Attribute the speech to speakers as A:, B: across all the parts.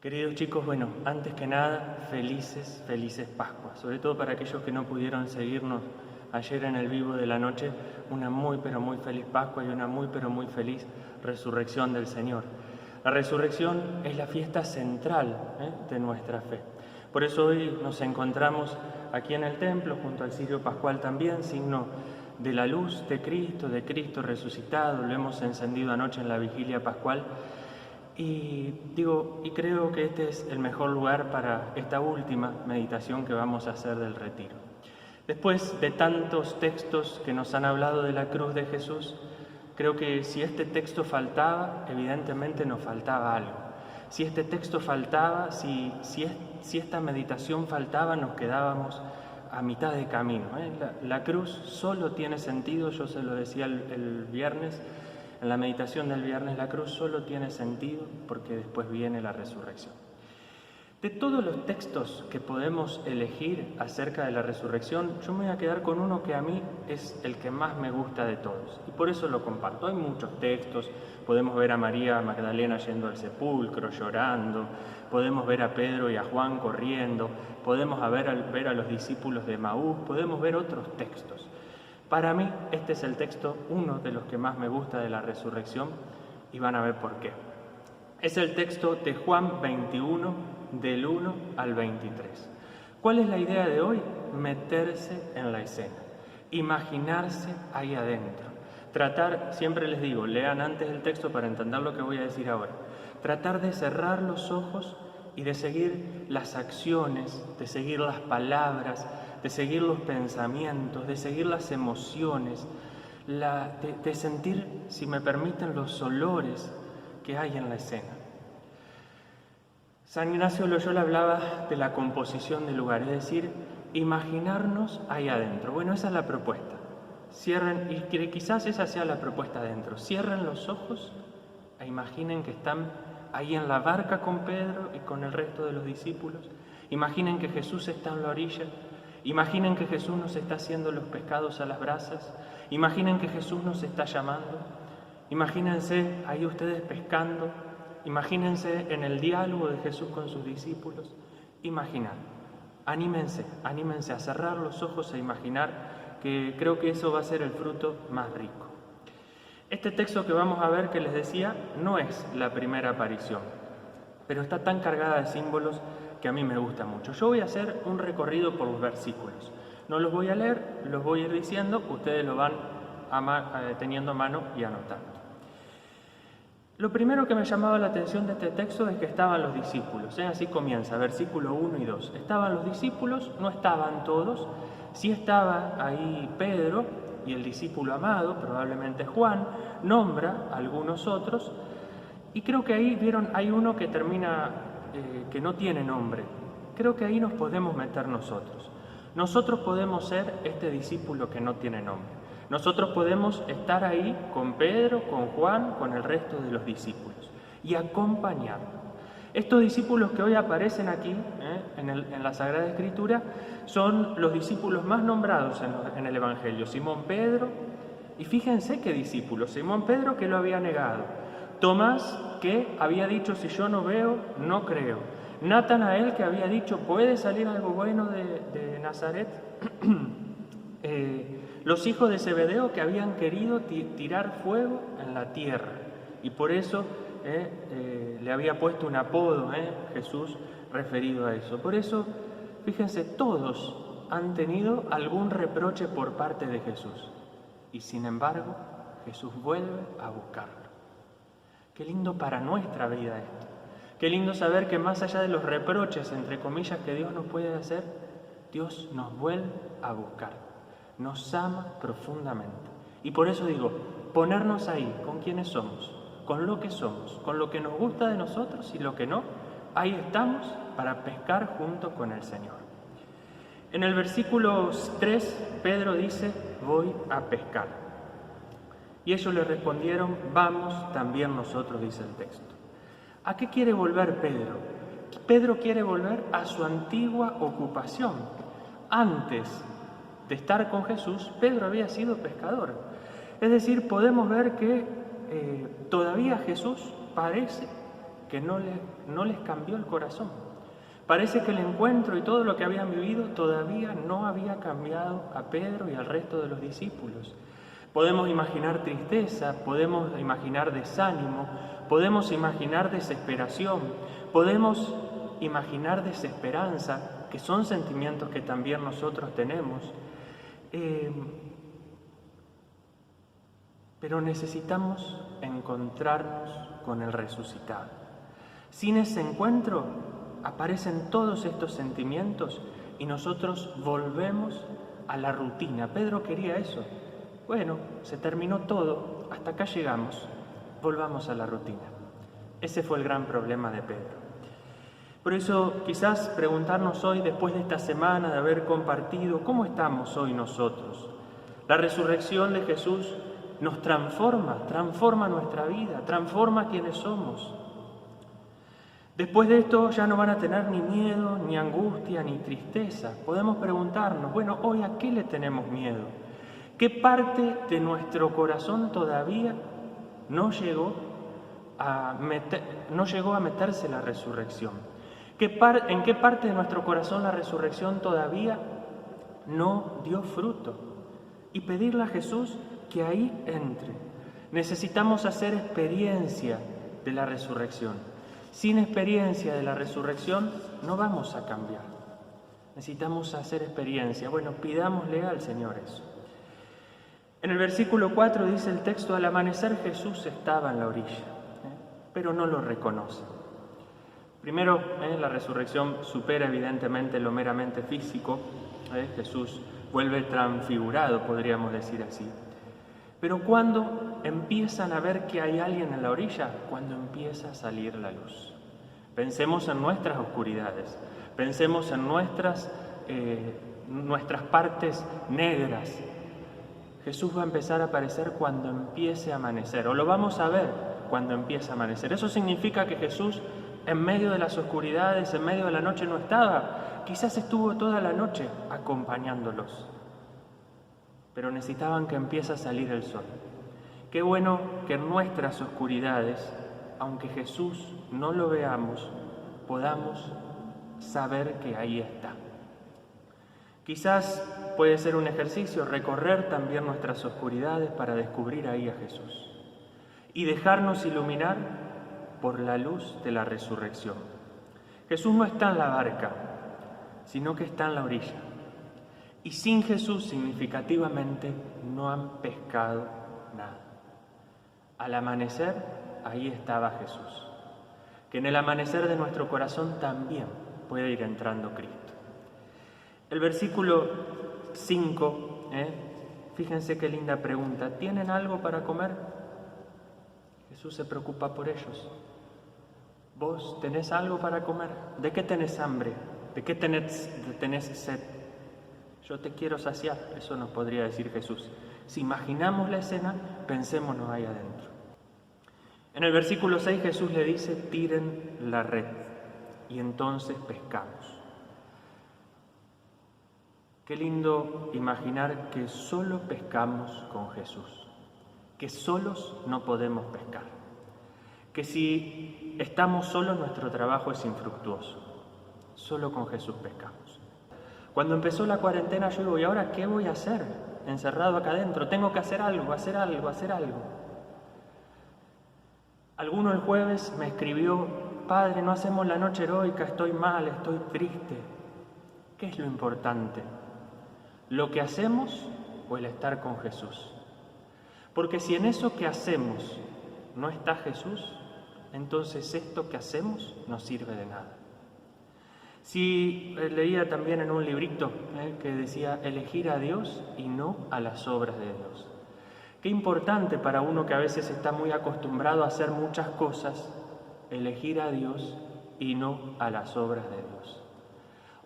A: Queridos chicos, bueno, antes que nada, felices Pascuas. Sobre todo para aquellos que no pudieron seguirnos ayer en el vivo de la noche, una muy pero muy feliz Pascua y una muy pero muy feliz resurrección del Señor. La resurrección es la fiesta central de nuestra fe. Por eso hoy nos encontramos aquí en el templo, junto al cirio pascual también, signo de la luz de Cristo resucitado. Lo hemos encendido anoche en la vigilia pascual. Y creo que este es el mejor lugar para esta última meditación que vamos a hacer del retiro. Después de tantos textos que nos han hablado de la cruz de Jesús, creo que si este texto faltaba, evidentemente nos faltaba algo. Si este texto faltaba, si esta meditación faltaba, nos quedábamos a mitad de camino. La cruz solo tiene sentido, yo se lo decía el viernes, en la meditación del viernes, la cruz solo tiene sentido porque después viene la resurrección. De todos los textos que podemos elegir acerca de la resurrección, yo me voy a quedar con uno que a mí es el que más me gusta de todos, y por eso lo comparto. Hay muchos textos, podemos ver a María Magdalena yendo al sepulcro, llorando, podemos ver a Pedro y a Juan corriendo, podemos ver a los discípulos de Emaús, podemos ver otros textos. Para mí, este es el texto, uno de los que más me gusta de la resurrección, y van a ver por qué. Es el texto de Juan 21, del 1 al 23. ¿Cuál es la idea de hoy? Meterse en la escena, imaginarse ahí adentro. Tratar, siempre les digo, lean antes el texto para entender lo que voy a decir ahora. Tratar de cerrar los ojos y de seguir las acciones, de seguir las palabras, de seguir los pensamientos, de seguir las emociones, de sentir, si me permiten, los olores que hay en la escena. San Ignacio Loyola hablaba de la composición del lugar, es decir, imaginarnos ahí adentro. Bueno, esa es la propuesta. Cierren, y que quizás esa sea la propuesta adentro. Cierren los ojos e imaginen que están ahí en la barca con Pedro y con el resto de los discípulos. Imaginen que Jesús está en la orilla. Imaginen que Jesús nos está haciendo los pescados a las brasas. Imaginen que Jesús nos está llamando. Imagínense ahí ustedes pescando. Imagínense en el diálogo de Jesús con sus discípulos. Imaginar. Anímense a cerrar los ojos e imaginar, que creo que eso va a ser el fruto más rico. Este texto que vamos a ver, que les decía, no es la primera aparición, pero está tan cargada de símbolos que a mí me gusta mucho. Yo voy a hacer un recorrido por los versículos. No los voy a leer, los voy a ir diciendo, ustedes lo van teniendo a mano y anotando. Lo primero que me llamaba la atención de este texto es que estaban los discípulos. Así comienza, versículo 1 y 2. Estaban los discípulos, no estaban todos. Sí estaba ahí Pedro y el discípulo amado, probablemente Juan, nombra a algunos otros. Y creo que ahí hay uno que termina, que no tiene nombre. Creo que ahí nos podemos meter nosotros. Nosotros podemos ser este discípulo que no tiene nombre. Nosotros podemos estar ahí con Pedro, con Juan, con el resto de los discípulos y acompañarlos. Estos discípulos que hoy aparecen aquí en la Sagrada Escritura son los discípulos más nombrados en el Evangelio. Simón Pedro, y fíjense qué discípulos. Simón Pedro, que lo había negado. Tomás, que había dicho, si yo no veo, no creo. Natanael, que había dicho, ¿puede salir algo bueno de Nazaret? Los hijos de Zebedeo, que habían querido tirar fuego en la tierra, y por eso le había puesto un apodo, Jesús, referido a eso. Por eso, fíjense, todos han tenido algún reproche por parte de Jesús, y sin embargo, Jesús vuelve a buscarlo. Qué lindo para nuestra vida esto. Qué lindo saber que más allá de los reproches, entre comillas, que Dios nos puede hacer, Dios nos vuelve a buscar. Nos ama profundamente. Y por eso digo, ponernos ahí con quienes somos, con lo que nos gusta de nosotros y lo que no, ahí estamos para pescar junto con el Señor. En el versículo 3, Pedro dice, voy a pescar. Y ellos le respondieron, vamos también nosotros, dice el texto. ¿A qué quiere volver Pedro? Pedro quiere volver a su antigua ocupación. Antes de estar con Jesús, Pedro había sido pescador. Es decir, podemos ver que todavía Jesús parece que no les cambió el corazón. Parece que el encuentro y todo lo que habían vivido todavía no había cambiado a Pedro y al resto de los discípulos. Podemos imaginar tristeza, podemos imaginar desánimo, podemos imaginar desesperación, podemos imaginar desesperanza, que son sentimientos que también nosotros tenemos. Pero necesitamos encontrarnos con el resucitado. Sin ese encuentro aparecen todos estos sentimientos y nosotros volvemos a la rutina. Pedro quería eso. Bueno, se terminó todo, hasta acá llegamos, volvamos a la rutina. Ese fue el gran problema de Pedro. Por eso quizás preguntarnos hoy, después de esta semana de haber compartido, ¿cómo estamos hoy nosotros? La resurrección de Jesús nos transforma nuestra vida, transforma quienes somos. Después de esto ya no van a tener ni miedo, ni angustia, ni tristeza. Podemos preguntarnos, bueno, hoy ¿a qué le tenemos miedo? ¿Qué parte de nuestro corazón todavía no llegó a meterse la resurrección? ¿En qué parte de nuestro corazón la resurrección todavía no dio fruto? Y pedirle a Jesús que ahí entre. Necesitamos hacer experiencia de la resurrección. Sin experiencia de la resurrección no vamos a cambiar. Necesitamos hacer experiencia. Bueno, pidámosle al Señor eso. En el versículo 4 dice el texto: al amanecer Jesús estaba en la orilla, pero no lo reconoce. Primero, la resurrección supera evidentemente lo meramente físico. Jesús vuelve transfigurado, podríamos decir así. Pero cuando empiezan a ver que hay alguien en la orilla, cuando empieza a salir la luz. Pensemos en nuestras oscuridades, pensemos en nuestras partes negras. Jesús va a empezar a aparecer cuando empiece a amanecer, o lo vamos a ver cuando empiece a amanecer. Eso significa que Jesús, en medio de las oscuridades, en medio de la noche no estaba. Quizás estuvo toda la noche acompañándolos, pero necesitaban que empiece a salir el sol. Qué bueno que en nuestras oscuridades, aunque Jesús no lo veamos, podamos saber que ahí está. Quizás puede ser un ejercicio recorrer también nuestras oscuridades para descubrir ahí a Jesús y dejarnos iluminar por la luz de la resurrección. Jesús no está en la barca, sino que está en la orilla. Y sin Jesús, significativamente, no han pescado nada. Al amanecer, ahí estaba Jesús. Que en el amanecer de nuestro corazón también puede ir entrando Cristo. El versículo 5, fíjense qué linda pregunta. ¿Tienen algo para comer? Jesús se preocupa por ellos. ¿Vos tenés algo para comer? ¿De qué tenés hambre? ¿De qué tenés sed? Yo te quiero saciar, eso nos podría decir Jesús. Si imaginamos la escena, pensémonos ahí adentro. En el versículo 6 Jesús le dice: tiren la red, y entonces pescamos. Qué lindo imaginar que solo pescamos con Jesús, que solos no podemos pescar, que si estamos solos nuestro trabajo es infructuoso, solo con Jesús pescamos. Cuando empezó la cuarentena yo digo, ¿y ahora qué voy a hacer? Encerrado acá adentro, tengo que hacer algo. Alguno el jueves me escribió: Padre, no hacemos la noche heroica, estoy mal, estoy triste. ¿Qué es lo importante? ¿Lo que hacemos o el estar con Jesús? Porque si en eso que hacemos no está Jesús, entonces esto que hacemos no sirve de nada. Si leía también en un librito que decía elegir a Dios y no a las obras de Dios. Qué importante para uno que a veces está muy acostumbrado a hacer muchas cosas, elegir a Dios y no a las obras de Dios.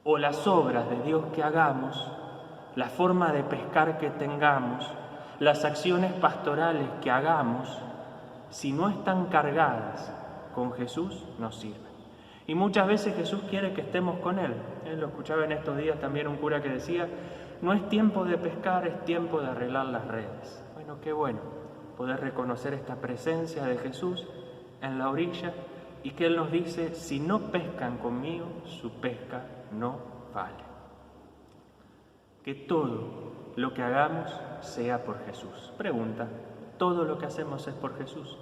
A: O las obras de Dios que hagamos, la forma de pescar que tengamos, las acciones pastorales que hagamos, si no están cargadas con Jesús, nos sirven. Y muchas veces Jesús quiere que estemos con Él. Lo escuchaba en estos días también un cura que decía: no es tiempo de pescar, es tiempo de arreglar las redes. Bueno, qué bueno poder reconocer esta presencia de Jesús en la orilla y que Él nos dice, si no pescan conmigo, su pesca no vale. Que todo lo que hagamos sea por Jesús. Pregunta, ¿todo lo que hacemos es por Jesús?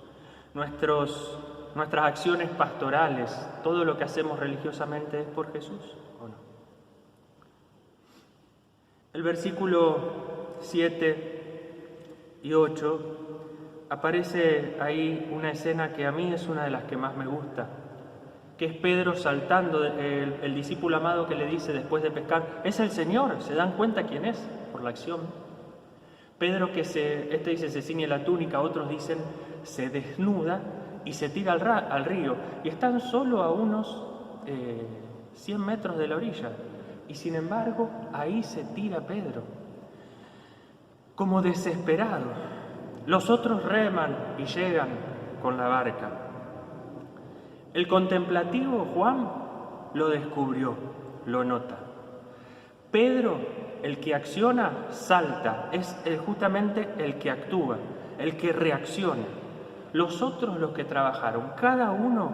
A: Nuestras acciones pastorales, todo lo que hacemos religiosamente es por Jesús, ¿o no? El versículo 7 y 8 aparece ahí una escena que a mí es una de las que más me gusta, que es Pedro saltando, el discípulo amado que le dice después de pescar, es el Señor, ¿se dan cuenta quién es? Por la acción. Pedro este dice se ciñe la túnica, otros dicen se desnuda y se tira al río, y están solo a unos 100 metros de la orilla, y sin embargo ahí se tira Pedro, como desesperado. Los otros reman y llegan con la barca. El contemplativo Juan lo descubrió, lo nota. Pedro, el que acciona, salta, es justamente el que actúa, el que reacciona. Los otros, los que trabajaron, cada uno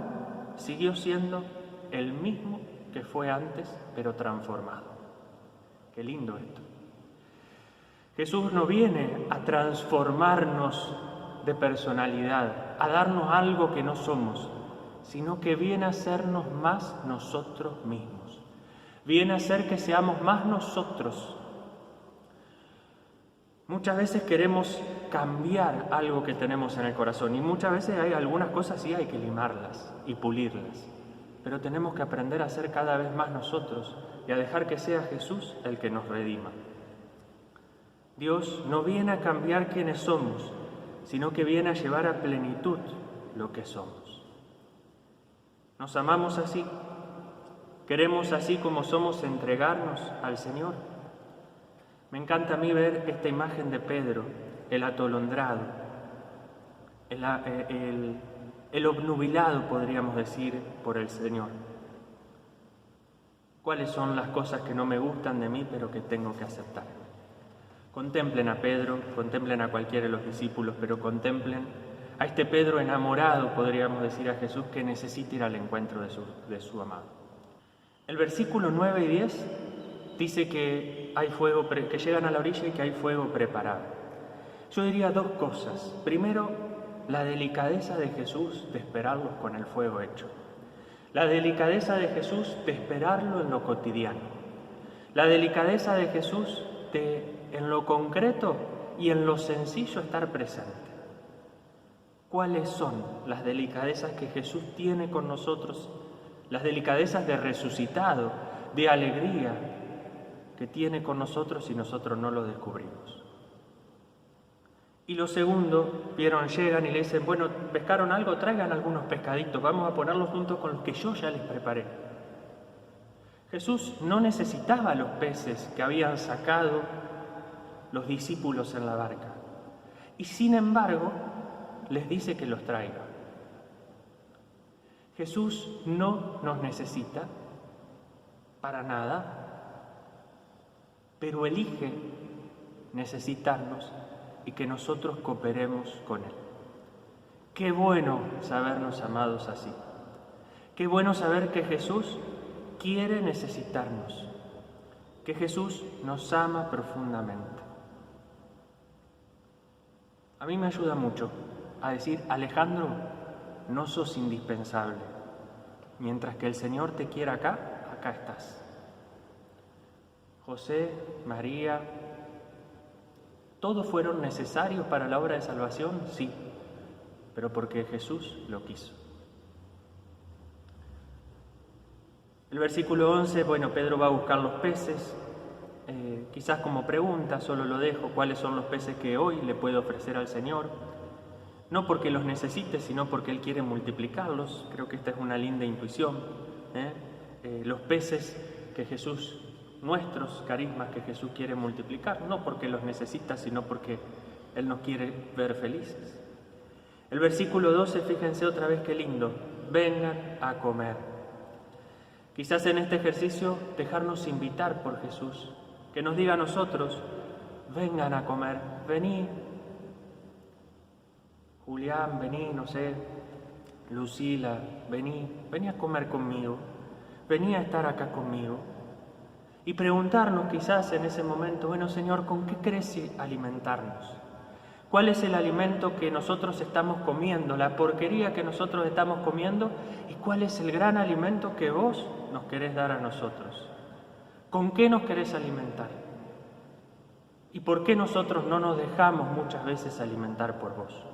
A: siguió siendo el mismo que fue antes, pero transformado. Qué lindo esto. Jesús no viene a transformarnos de personalidad, a darnos algo que no somos, sino que viene a hacernos más nosotros mismos. Viene a hacer que seamos más nosotros. Muchas veces queremos cambiar algo que tenemos en el corazón y muchas veces hay algunas cosas sí hay que limarlas y pulirlas, pero tenemos que aprender a ser cada vez más nosotros y a dejar que sea Jesús el que nos redima. Dios no viene a cambiar quiénes somos, sino que viene a llevar a plenitud lo que somos. ¿Nos amamos así? ¿Queremos así como somos entregarnos al Señor? Me encanta a mí ver esta imagen de Pedro, el atolondrado, el obnubilado, podríamos decir, por el Señor. ¿Cuáles son las cosas que no me gustan de mí, pero que tengo que aceptar? Contemplen a Pedro, contemplen a cualquiera de los discípulos, pero contemplen a este Pedro enamorado, podríamos decir, a Jesús, que necesita ir al encuentro de su amado. El versículo 9 y 10 dice que hay fuego, que llegan a la orilla y que hay fuego preparado. Yo diría dos cosas. Primero, la delicadeza de Jesús de esperarlos con el fuego hecho. La delicadeza de Jesús de esperarlo en lo cotidiano. La delicadeza de Jesús de, en lo concreto y en lo sencillo, estar presente. ¿Cuáles son las delicadezas que Jesús tiene con nosotros? Las delicadezas de resucitado, de alegría, que tiene con nosotros y nosotros no lo descubrimos. Y lo segundo, llegan y le dicen, bueno, ¿pescaron algo? Traigan algunos pescaditos, vamos a ponerlos juntos con los que yo ya les preparé. Jesús no necesitaba los peces que habían sacado los discípulos en la barca. Y sin embargo, les dice que los traigan. Jesús no nos necesita para nada, pero elige necesitarnos y que nosotros cooperemos con Él. Qué bueno sabernos amados así. Qué bueno saber que Jesús quiere necesitarnos, que Jesús nos ama profundamente. A mí me ayuda mucho a decir, Alejandro, no sos indispensable. Mientras que el Señor te quiera acá, acá estás. José, María, ¿todos fueron necesarios para la obra de salvación? Sí, pero porque Jesús lo quiso. El versículo 11, bueno, Pedro va a buscar los peces, quizás como pregunta, solo lo dejo, ¿cuáles son los peces que hoy le puede ofrecer al Señor? No porque los necesite, sino porque Él quiere multiplicarlos. Creo que esta es una linda intuición. Los peces que Jesús, nuestros carismas que Jesús quiere multiplicar, no porque los necesita, sino porque Él nos quiere ver felices. El versículo 12, fíjense otra vez qué lindo, vengan a comer. Quizás en este ejercicio dejarnos invitar por Jesús, que nos diga a nosotros, vengan a comer, vení, Julián, vení, no sé, Lucila, vení a comer conmigo, vení a estar acá conmigo. Y preguntarnos quizás en ese momento, bueno Señor, ¿con qué querés alimentarnos? ¿Cuál es el alimento que nosotros estamos comiendo, la porquería que nosotros estamos comiendo? ¿Y cuál es el gran alimento que vos nos querés dar a nosotros? ¿Con qué nos querés alimentar? ¿Y por qué nosotros no nos dejamos muchas veces alimentar por vos?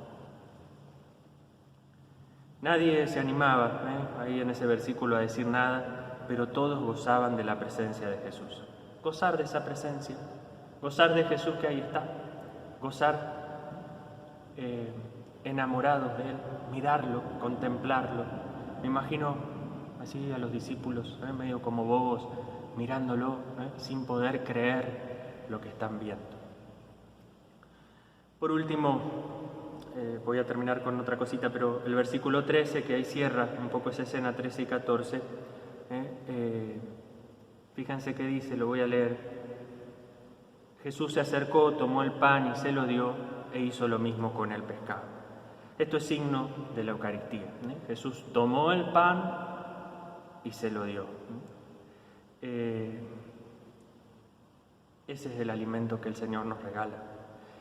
A: Nadie se animaba ahí en ese versículo a decir nada, pero todos gozaban de la presencia de Jesús. Gozar de esa presencia, gozar de Jesús que ahí está, gozar enamorados de Él, mirarlo, contemplarlo. Me imagino así a los discípulos, medio como bobos, mirándolo, sin poder creer lo que están viendo. Por último, voy a terminar con otra cosita, pero el versículo 13, que ahí cierra un poco esa escena 13 y 14, fíjense qué dice, lo voy a leer. Jesús se acercó, tomó el pan y se lo dio, e hizo lo mismo con el pescado. Esto es signo de la Eucaristía. Jesús tomó el pan y se lo dio. Ese es el alimento que el Señor nos regala.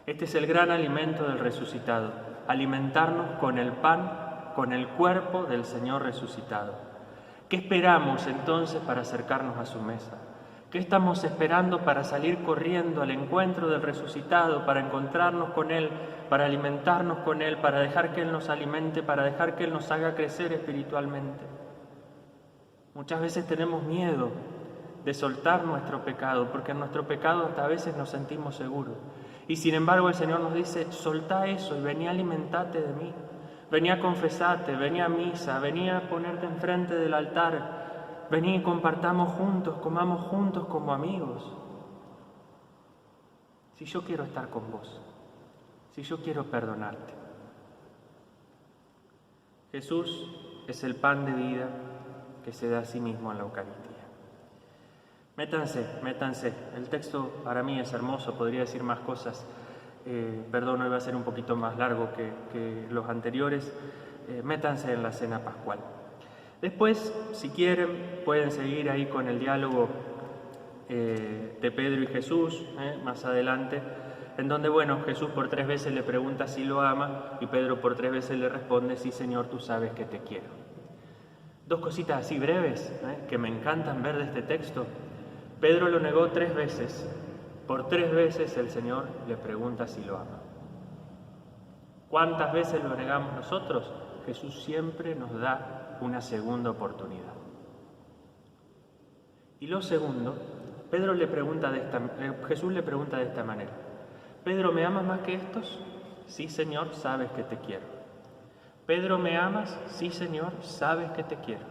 A: Este es el gran alimento del resucitado, alimentarnos con el pan, con el cuerpo del Señor resucitado. ¿Qué esperamos entonces para acercarnos a su mesa? ¿Qué estamos esperando para salir corriendo al encuentro del resucitado, para encontrarnos con Él, para alimentarnos con Él, para dejar que Él nos alimente, para dejar que Él nos haga crecer espiritualmente? Muchas veces tenemos miedo de soltar nuestro pecado, porque en nuestro pecado hasta a veces nos sentimos seguros. Y sin embargo el Señor nos dice, soltá eso y vení a alimentarte de mí, vení a confesarte, vení a misa, vení a ponerte enfrente del altar, vení y compartamos juntos, comamos juntos como amigos. Si yo quiero estar con vos, si yo quiero perdonarte. Jesús es el pan de vida que se da a sí mismo en la Eucaristía. Métanse. El texto para mí es hermoso, podría decir más cosas. Perdón, hoy va a ser un poquito más largo que los anteriores. Métanse en la cena pascual. Después, si quieren, pueden seguir ahí con el diálogo de Pedro y Jesús, más adelante, en donde, bueno, Jesús por 3 veces le pregunta si lo ama y Pedro por 3 veces le responde, sí, Señor, tú sabes que te quiero. 2 cositas así breves que me encantan ver de este texto. Pedro lo negó 3 veces. Por 3 veces el Señor le pregunta si lo ama. ¿Cuántas veces lo negamos nosotros? Jesús siempre nos da una segunda oportunidad. Y lo segundo, Jesús le pregunta de esta manera. Pedro, ¿me amas más que estos? Sí, Señor, sabes que te quiero. Pedro, ¿me amas? Sí, Señor, sabes que te quiero.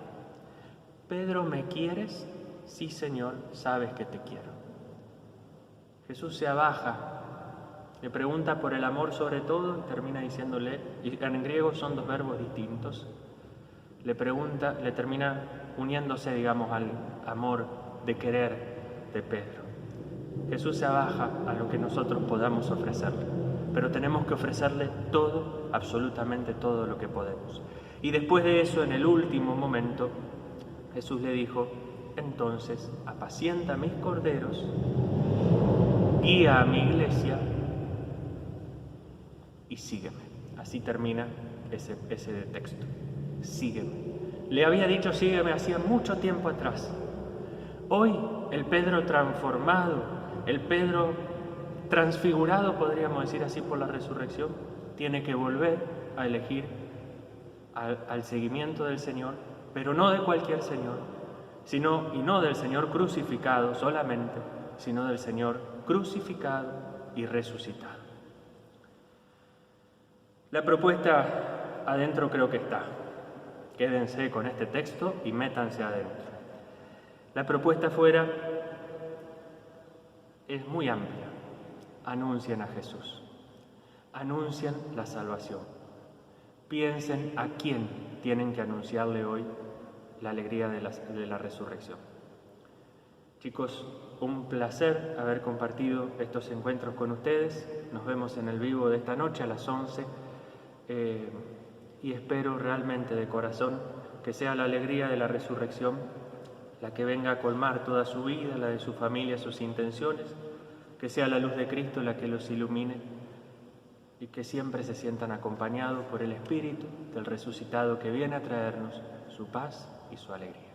A: Pedro, ¿me quieres? Sí, Señor, sabes que te quiero. Jesús se abaja, le pregunta por el amor sobre todo y termina diciéndole, y en griego son 2 verbos distintos, le termina uniéndose, digamos, al amor de querer de Pedro. Jesús se abaja a lo que nosotros podamos ofrecerle, pero tenemos que ofrecerle todo, absolutamente todo lo que podemos. Y después de eso, en el último momento, Jesús le dijo, entonces, apacienta mis corderos, guía a mi iglesia y sígueme. Así termina ese texto. Sígueme. Le había dicho sígueme hacía mucho tiempo atrás. Hoy, el Pedro transformado, el Pedro transfigurado, podríamos decir así, por la resurrección, tiene que volver a elegir al seguimiento del Señor, pero no de cualquier Señor, y no del Señor crucificado solamente, sino del Señor crucificado y resucitado. La propuesta adentro creo que está. Quédense con este texto y métanse adentro. La propuesta afuera es muy amplia. Anuncien a Jesús. Anuncien la salvación. Piensen a quién tienen que anunciarle hoy la alegría de la resurrección. Chicos, un placer haber compartido estos encuentros con ustedes. Nos vemos en el vivo de esta noche a las 11. y espero realmente de corazón que sea la alegría de la resurrección la que venga a colmar toda su vida, la de su familia, sus intenciones, que sea la luz de Cristo la que los ilumine y que siempre se sientan acompañados por el Espíritu del resucitado que viene a traernos su paz y su alegría.